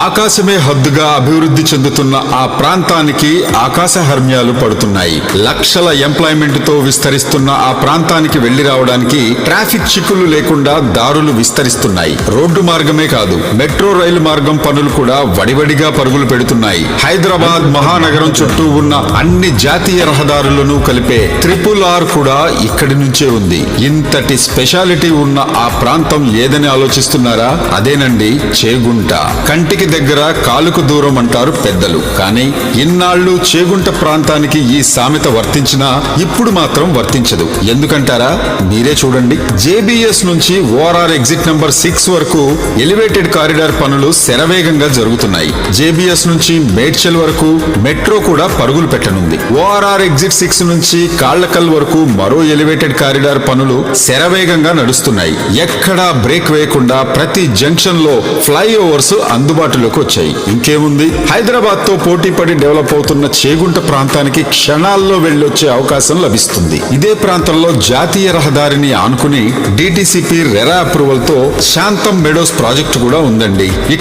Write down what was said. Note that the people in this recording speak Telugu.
ఆకాశమే హద్దుగా అభివృద్ధి చెందుతున్న ఆ ప్రాంతానికి ఆకాశ హర్మ్యాలు పడుతున్నాయి. లక్షల ఎంప్లాయ్మెంట్ తో విస్తరిస్తున్న ఆ ప్రాంతానికి వెళ్లి రావడానికి ట్రాఫిక్ చిక్కులు లేకుండా దారులు విస్తరిస్తున్నాయి. రోడ్డు మార్గమే కాదు, మెట్రో రైలు మార్గం పనులు కూడా వడివడిగా పరుగులు పెడుతున్నాయి. హైదరాబాద్ మహానగరం చుట్టూ ఉన్న అన్ని జాతీయ రహదారులను కలిపే RRR కూడా ఇక్కడి నుంచే ఉంది. ఇంతటి స్పెషాలిటీ ఉన్న ఆ ప్రాంతం ఏదని ఆలోచిస్తున్నారా? అదేనండి చేగుంట. కంటికి దగ్గర కాలుకు దూరం అంటారు పెద్దలు. కానీ ఇన్నాళ్లు చేగుంట ప్రాంతానికి ఈ సామెత వర్తించినా ఇప్పుడు మాత్రం వర్తించదు. ఎందుకంటారా? మీరే చూడండి. JBS నుంచి ORR ఎగ్జిట్ నంబర్ 6 వరకు ఎలివేటెడ్ కారిడార్ పనులు శరవేగంగా జరుగుతున్నాయి. JBS నుంచి మేడ్చల్ వరకు మెట్రో కూడా పరుగులు పెట్టనుంది. ORR ఎగ్జిట్ 6 నుంచి కాళ్లకల్ వరకు మరో ఎలివేటెడ్ కారిడార్ పనులు శరవేగంగా నడుస్తున్నాయి. ఎక్కడా బ్రేక్ వేయకుండా ప్రతి జంక్షన్ లో ఫ్లైఓవర్స్ అందుబాటులోకి వచ్చాయి. ఇంకేముంది, హైదరాబాద్ తో పోటీ పడి డెవలప్ అవుతున్న చేగుంట ప్రాంతానికి క్షణాల్లో వెళ్ళొచ్చే అవకాశం లభిస్తుంది. ఇదే ప్రాంతంలో జాతీయ రహదారిని ఆనుకుని DTCP రెరా అప్రూవల్ తో శాంతం మెడోస్ ప్రాజెక్టు కూడా ఉందండి.